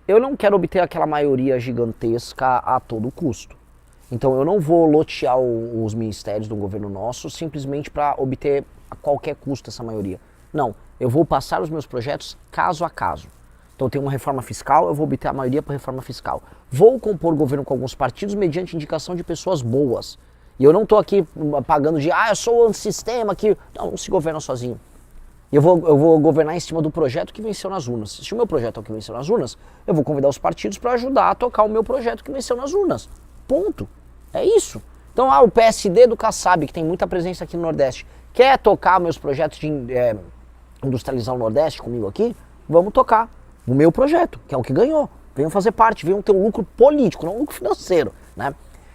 eu não quero obter aquela maioria gigantesca a todo custo. Então eu não vou lotear os ministérios do governo nosso simplesmente para obter a qualquer custo essa maioria. Não, eu vou passar os meus projetos caso a caso. Então tem uma reforma fiscal, eu vou obter a maioria para reforma fiscal. Vou compor governo com alguns partidos mediante indicação de pessoas boas. E eu não estou aqui pagando de, eu sou o antissistema que... Não se governa sozinho. Eu vou governar em cima do projeto que venceu nas urnas. Se o meu projeto é o que venceu nas urnas, eu vou convidar os partidos para ajudar a tocar o meu projeto que venceu nas urnas. Ponto. É isso. Então, o PSD do Kassab, que tem muita presença aqui no Nordeste, quer tocar meus projetos de industrializar o Nordeste comigo aqui? Vamos tocar o meu projeto, que é o que ganhou. Venham fazer parte, venham ter um lucro político, não um lucro financeiro, né?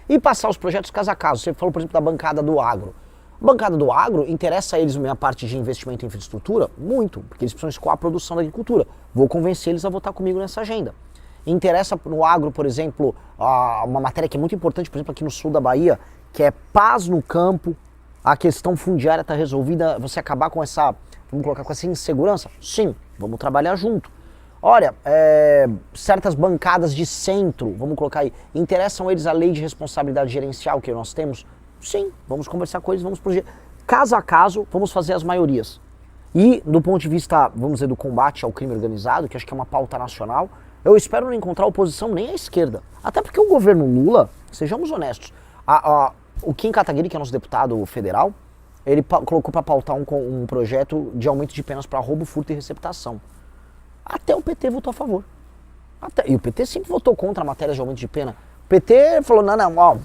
E passar os projetos caso a caso. Você falou, por exemplo, da bancada do agro. A bancada do agro interessa a eles a minha parte de investimento em infraestrutura? Muito, porque eles precisam escoar a produção da agricultura. Vou convencer eles a votar comigo nessa agenda. Interessa no agro, por exemplo, uma matéria que é muito importante, por exemplo, aqui no sul da Bahia, que é paz no campo, a questão fundiária está resolvida, você acabar com essa, vamos colocar, com essa insegurança? Sim, vamos trabalhar junto. Olha, certas bancadas de centro, vamos colocar aí, interessam eles a lei de responsabilidade gerencial que nós temos? Sim, vamos conversar com eles, vamos caso a caso, vamos fazer as maiorias. E do ponto de vista, vamos dizer, do combate ao crime organizado, que acho que é uma pauta nacional, eu espero não encontrar oposição nem à esquerda. Até porque o governo Lula, sejamos honestos, o Kim Kataguiri, que é nosso deputado federal, ele colocou para pautar um projeto de aumento de penas para roubo, furto e receptação. Até o PT votou a favor. E o PT sempre votou contra a matéria de aumento de pena. O PT falou, não,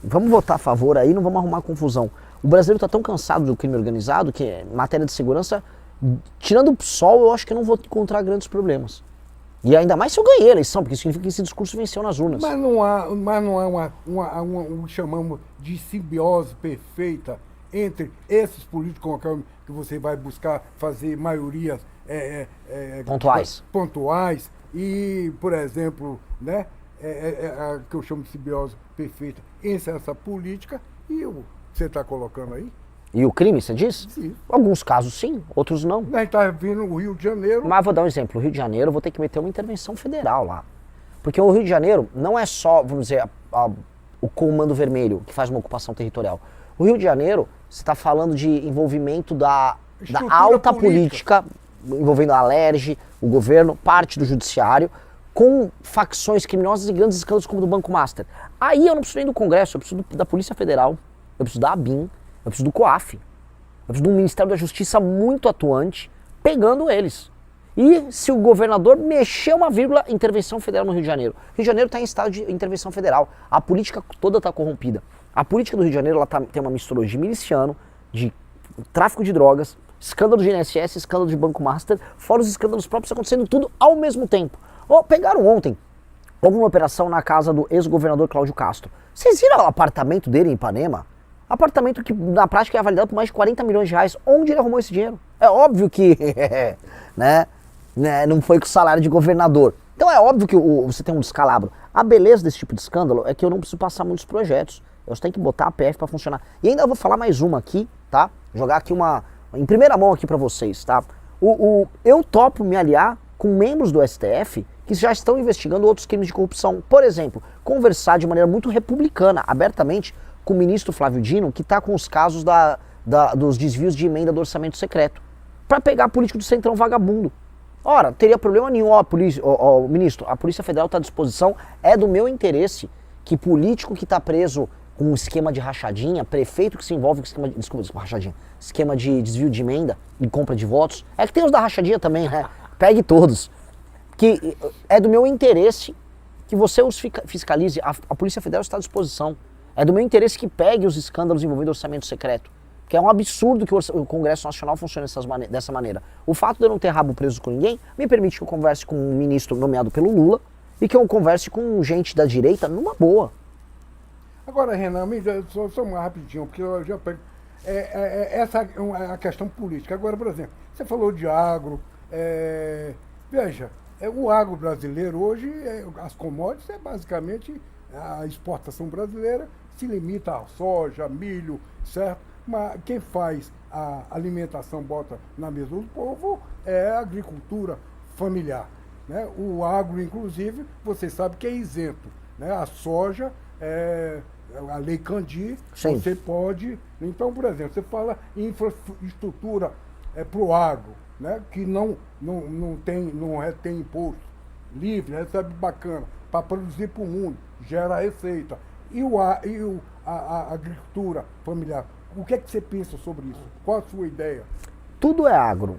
vamos votar a favor aí, não vamos arrumar confusão. O brasileiro está tão cansado do crime organizado que, em matéria de segurança, tirando o PSOL, eu acho que eu não vou encontrar grandes problemas. E ainda mais se eu ganhei a eleição, porque isso significa que esse discurso venceu nas urnas. Mas não há uma chamamos de simbiose perfeita entre esses políticos que você vai buscar fazer maiorias pontuais e, por exemplo, né, a que eu chamo de simbiose perfeita entre essa política e o que você está colocando aí. E o crime, você diz? Sim. Alguns casos sim, outros não. A gente está vendo o Rio de Janeiro. Mas vou dar um exemplo. O Rio de Janeiro, eu vou ter que meter uma intervenção federal lá. Porque o Rio de Janeiro não é só, vamos dizer, o Comando Vermelho, que faz uma ocupação territorial. O Rio de Janeiro, você está falando de envolvimento da alta política, envolvendo a Alerj, o governo, parte do judiciário, com facções criminosas e grandes escândalos como o do Banco Master. Aí eu não preciso nem do Congresso, eu preciso da Polícia Federal, eu preciso da ABIN, eu preciso do COAF, eu preciso de um Ministério da Justiça muito atuante, pegando eles. E se o governador mexer uma vírgula, intervenção federal no Rio de Janeiro. O Rio de Janeiro está em estado de intervenção federal. A política toda está corrompida. A política do Rio de Janeiro tem uma mistura de miliciano, de tráfico de drogas, escândalo de INSS, escândalo de Banco Master, fora os escândalos próprios acontecendo tudo ao mesmo tempo. Pegaram ontem, houve uma operação na casa do ex-governador Cláudio Castro. Vocês viram o apartamento dele em Ipanema? Apartamento que na prática é avaliado por mais de 40 milhões de reais. Onde ele arrumou esse dinheiro? É óbvio que não foi com o salário de governador. Então é óbvio que você tem um descalabro. A beleza desse tipo de escândalo é que eu não preciso passar muitos projetos. Eu só tenho que botar a PF para funcionar. E ainda vou falar mais uma aqui, tá? Jogar aqui em primeira mão aqui para vocês, tá? Eu topo me aliar com membros do STF que já estão investigando outros crimes de corrupção. Por exemplo, conversar de maneira muito republicana, abertamente, com o ministro Flávio Dino, que está com os casos dos desvios de emenda do orçamento secreto, para pegar político do centrão vagabundo. Ora, teria problema nenhum, ministro, a Polícia Federal está à disposição, é do meu interesse que político que está preso com um esquema de rachadinha, prefeito que se envolve com esquema de desvio de emenda e compra de votos, é que tem os da rachadinha também, né? Pegue todos. Que é do meu interesse que você os fiscalize, a Polícia Federal está à disposição. É do meu interesse que pegue os escândalos envolvendo orçamento secreto. Que é um absurdo que o Congresso Nacional funcione dessa maneira. O fato de eu não ter rabo preso com ninguém me permite que eu converse com um ministro nomeado pelo Lula e que eu converse com gente da direita numa boa. Agora, Renan, só mais rapidinho, porque eu já pego. Essa é a questão política. Agora, por exemplo, você falou de agro. Veja, o agro brasileiro hoje, as commodities é basicamente a exportação brasileira se limita a soja, milho, certo? Mas quem faz a alimentação, bota na mesa do povo, é a agricultura familiar. né? O agro, inclusive, você sabe que é isento, né? A soja, a Lei Candir, Sim. você pode... Então, por exemplo, você fala em infraestrutura para o agro, né? Que não tem imposto livre, recebe bacana, para produzir para o mundo, gera receita. E a agricultura familiar, o que é que você pensa sobre isso? Qual a sua ideia? Tudo é agro.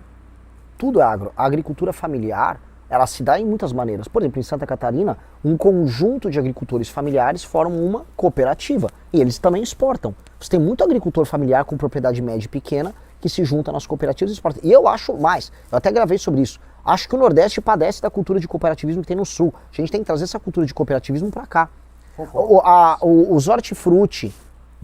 Tudo é agro. A agricultura familiar, ela se dá em muitas maneiras. Por exemplo, em Santa Catarina, um conjunto de agricultores familiares formam uma cooperativa. E eles também exportam. Você tem muito agricultor familiar com propriedade média e pequena que se junta nas cooperativas e exporta. E eu acho mais, eu até gravei sobre isso, acho que o Nordeste padece da cultura de cooperativismo que tem no Sul. A gente tem que trazer essa cultura de cooperativismo para cá. Os hortifruti,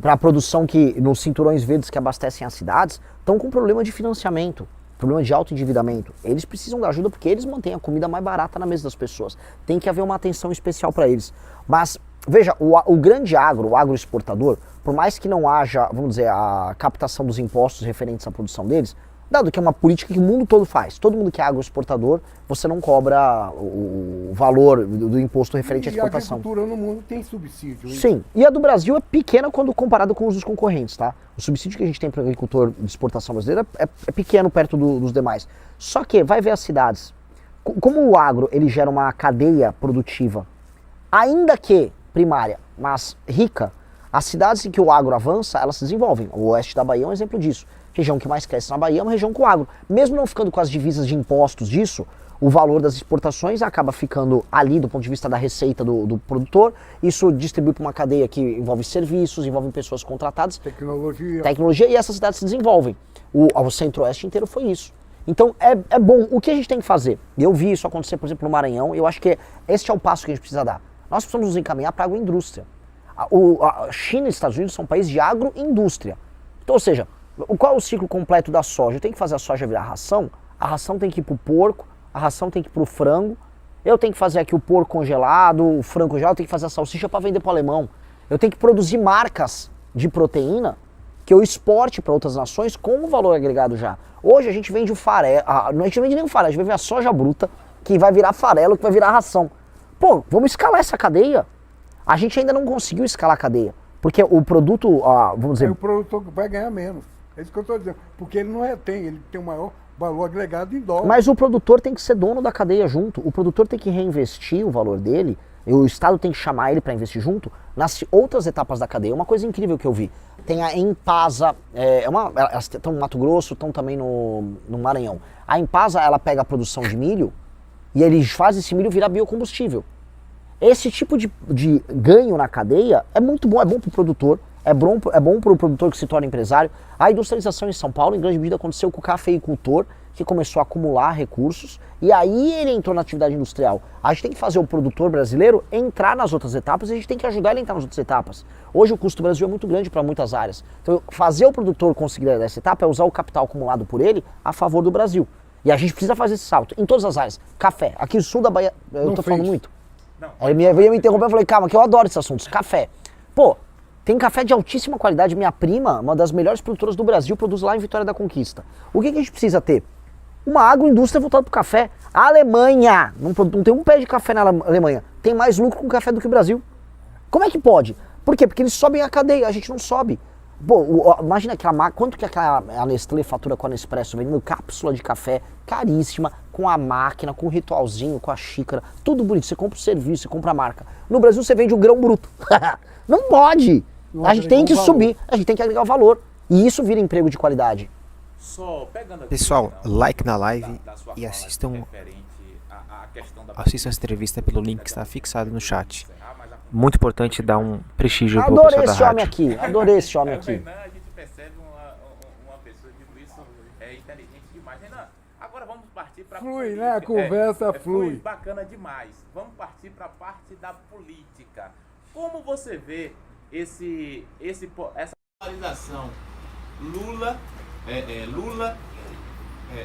para a produção que nos cinturões verdes que abastecem as cidades, estão com problema de financiamento, problema de autoendividamento. Eles precisam da ajuda porque eles mantêm a comida mais barata na mesa das pessoas. Tem que haver uma atenção especial para eles. Mas, veja, o grande agro, o agroexportador, por mais que não haja, vamos dizer, a captação dos impostos referentes à produção deles, dado que é uma política que o mundo todo faz, todo mundo que é agroexportador, você não cobra o valor do imposto referente à exportação. E a agricultura no mundo tem subsídio. Hein? Sim, e a do Brasil é pequena quando comparada com os dos concorrentes, tá? O subsídio que a gente tem para o agricultor de exportação brasileira é pequeno perto dos demais. Só que, vai ver as cidades, como o agro ele gera uma cadeia produtiva, ainda que primária, mas rica, as cidades em que o agro avança, elas se desenvolvem. O oeste da Bahia é um exemplo disso. A região que mais cresce na Bahia é uma região com agro. Mesmo não ficando com as divisas de impostos disso, o valor das exportações acaba ficando ali do ponto de vista da receita do produtor. Isso distribui para uma cadeia que envolve serviços, envolve pessoas contratadas. Tecnologia, e essas cidades se desenvolvem. O centro-oeste inteiro foi isso. Então é bom. O que a gente tem que fazer? Eu vi isso acontecer, por exemplo, no Maranhão. Eu acho que este é o passo que a gente precisa dar. Nós precisamos nos encaminhar para a agroindústria. A China e os Estados Unidos são países de agroindústria. Então, ou seja, qual é o ciclo completo da soja? Eu tenho que fazer a soja virar ração, a ração tem que ir para o porco, a ração tem que ir para o frango, eu tenho que fazer aqui o porco congelado, o frango congelado, eu tenho que fazer a salsicha para vender para o alemão. Eu tenho que produzir marcas de proteína que eu exporte para outras nações com o valor agregado já. Hoje a gente vende o farelo, a gente não vende nem o farelo, a gente vende a soja bruta, que vai virar farelo, que vai virar ração. Pô, vamos escalar essa cadeia. A gente ainda não conseguiu escalar a cadeia, porque o produto, vamos dizer... O produtor vai ganhar menos, é isso que eu estou dizendo, porque ele não retém, ele tem um maior valor agregado em dólar. Mas o produtor tem que ser dono da cadeia junto, o produtor tem que reinvestir o valor dele, e o Estado tem que chamar ele para investir junto nas outras etapas da cadeia. Uma coisa incrível que eu vi, tem a Empasa, elas estão no Mato Grosso, estão também no Maranhão. A Empasa, ela pega a produção de milho e eles fazem esse milho virar biocombustível. Esse tipo de ganho na cadeia é muito bom, é bom para o produtor, é bom para o produtor que se torna empresário. A industrialização em São Paulo, em grande medida, aconteceu com o cafeicultor, que começou a acumular recursos, e aí ele entrou na atividade industrial. A gente tem que fazer o produtor brasileiro entrar nas outras etapas, e a gente tem que ajudar ele a entrar nas outras etapas. Hoje o custo do Brasil é muito grande para muitas áreas. Então fazer o produtor conseguir essa etapa é usar o capital acumulado por ele a favor do Brasil. E a gente precisa fazer esse salto em todas as áreas. Café, aqui no sul da Bahia, eu tô falando muito. Ele veio me interromper, eu falei, calma, que eu adoro esses assuntos. Café. Pô, tem café de altíssima qualidade. Minha prima, uma das melhores produtoras do Brasil, produz lá em Vitória da Conquista. O que a gente precisa ter? Uma agroindústria voltada para o café. A Alemanha, não tem um pé de café na Alemanha, tem mais lucro com café do que o Brasil. Como é que pode? Por quê? Porque eles sobem a cadeia, a gente não sobe. Pô, imagina quanto que a Nestlé fatura com a Nespresso, vendendo cápsula de café caríssima, com a máquina, com o ritualzinho, com a xícara, tudo bonito. Você compra o serviço, você compra a marca. No Brasil você vende o grão bruto. Não pode. A gente tem que subir, a gente tem que agregar o valor. E isso vira emprego de qualidade. Pessoal, like na live e assistam essa entrevista pelo link que está fixado no chat. Muito importante dar um prestígio para o pessoal da rádio. Adorei esse homem aqui. Renan, a gente percebe uma pessoa de isso inteligente demais. Renan, agora vamos partir para flui, né? A conversa flui. Bacana demais. Vamos partir para a parte da política. Como você vê essa polarização? Lula,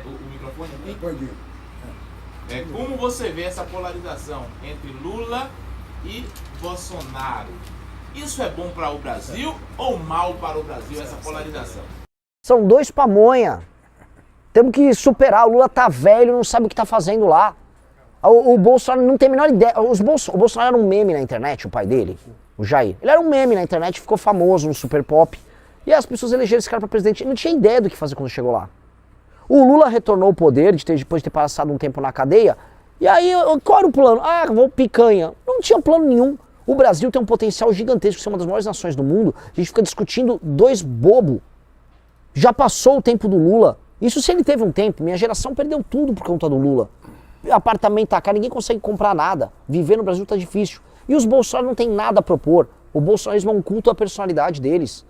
o microfone aqui? Pode ir. Como você vê essa polarização entre Lula e Bolsonaro? Isso é bom para o Brasil ou mal para o Brasil, essa polarização? São dois pamonha. Temos que superar. O Lula tá velho, não sabe o que tá fazendo lá. O Bolsonaro não tem a menor ideia. O Bolsonaro era um meme na internet, o pai dele, o Jair. Ele era um meme na internet, ficou famoso no Super Pop. E as pessoas elegeram esse cara pra presidente. Ele não tinha ideia do que fazer quando chegou lá. O Lula retornou ao poder depois de ter passado um tempo na cadeia. E aí, qual era o plano? Ah, vou picanha. Não tinha plano nenhum. O Brasil tem um potencial gigantesco de ser uma das maiores nações do mundo. A gente fica discutindo dois bobos. Já passou o tempo do Lula. Isso se ele teve um tempo. Minha geração perdeu tudo por conta do Lula. Apartamento tá caro, ninguém consegue comprar nada. Viver no Brasil tá difícil. E os Bolsonaro não tem nada a propor. O bolsonarismo é um culto à personalidade deles.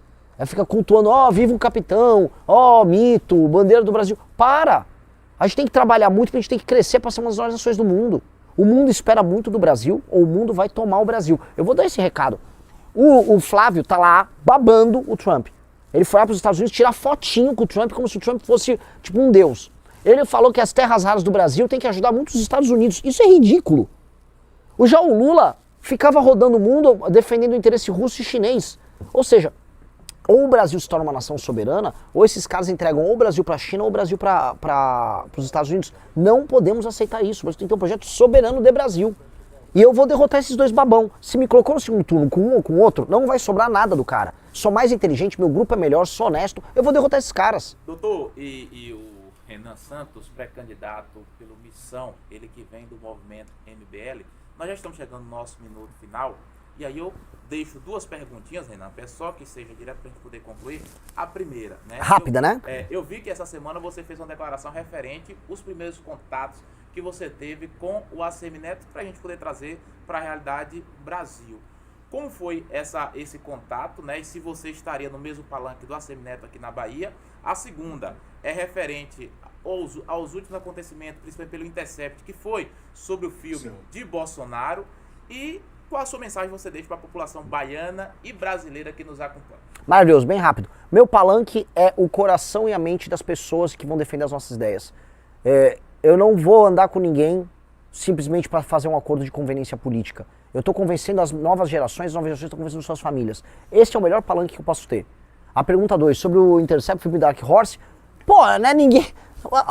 Fica cultuando, viva o capitão, mito, bandeira do Brasil. Para! A gente tem que trabalhar muito, a gente tem que crescer para ser uma das maiores nações do mundo. O mundo espera muito do Brasil, ou o mundo vai tomar o Brasil. Eu vou dar esse recado. O Flávio tá lá babando o Trump. Ele foi lá para os Estados Unidos tirar fotinho com o Trump, como se o Trump fosse tipo um deus. Ele falou que as terras raras do Brasil tem que ajudar muito os Estados Unidos. Isso é ridículo. Já o Lula ficava rodando o mundo defendendo o interesse russo e chinês. Ou seja, ou o Brasil se torna uma nação soberana, ou esses caras entregam ou o Brasil para a China ou o Brasil para os Estados Unidos. Não podemos aceitar isso. O Brasil tem que ter um projeto soberano de Brasil. E eu vou derrotar esses dois babão. Se me colocou no segundo turno com um ou com o outro, não vai sobrar nada do cara. Sou mais inteligente, meu grupo é melhor, sou honesto, eu vou derrotar esses caras. Doutor, e o Renan Santos, pré-candidato pelo Missão, ele que vem do movimento MBL, nós já estamos chegando no nosso minuto final, e aí eu deixo duas perguntinhas, Renan, peço só que seja direto para a gente poder concluir. A primeira, né? Rápida, né? Eu vi que essa semana você fez uma declaração referente aos primeiros contatos que você teve com o ACM Neto, para a gente poder trazer para a realidade Brasil. Como foi esse contato, né? E se você estaria no mesmo palanque do ACM Neto aqui na Bahia? A segunda é referente aos últimos acontecimentos, principalmente pelo Intercept, que foi sobre o filme de Bolsonaro. E qual a sua mensagem você deixa para a população baiana e brasileira que nos acompanha? Maravilhoso, bem rápido. Meu palanque é o coração e a mente das pessoas que vão defender as nossas ideias. Eu não vou andar com ninguém simplesmente para fazer um acordo de conveniência política. Eu estou convencendo as novas gerações estão convencendo suas famílias. Esse é o melhor palanque que eu posso ter. A pergunta 2, sobre o Intercept, filme Dark Horse. Pô, né, ninguém...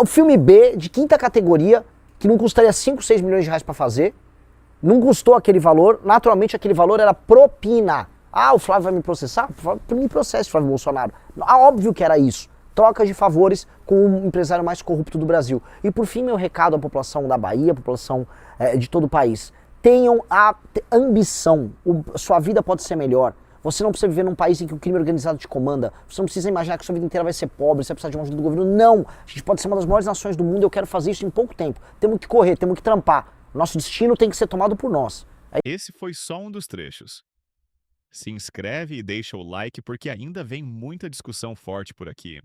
O filme B, de quinta categoria, que não custaria 5, 6 milhões de reais para fazer, não custou aquele valor, naturalmente aquele valor era propina. O Flávio vai me processar? Me processe, Flávio Bolsonaro. Óbvio que era isso. Troca de favores com o empresário mais corrupto do Brasil. E por fim, meu recado à população da Bahia, à população de todo o país. Tenham a ambição. Sua vida pode ser melhor. Você não precisa viver num país em que o crime organizado te comanda. Você não precisa imaginar que sua vida inteira vai ser pobre, você vai precisar de uma ajuda do governo. Não! A gente pode ser uma das maiores nações do mundo e eu quero fazer isso em pouco tempo. Temos que correr, temos que trampar. Nosso destino tem que ser tomado por nós. Esse foi só um dos trechos. Se inscreve e deixa o like porque ainda vem muita discussão forte por aqui.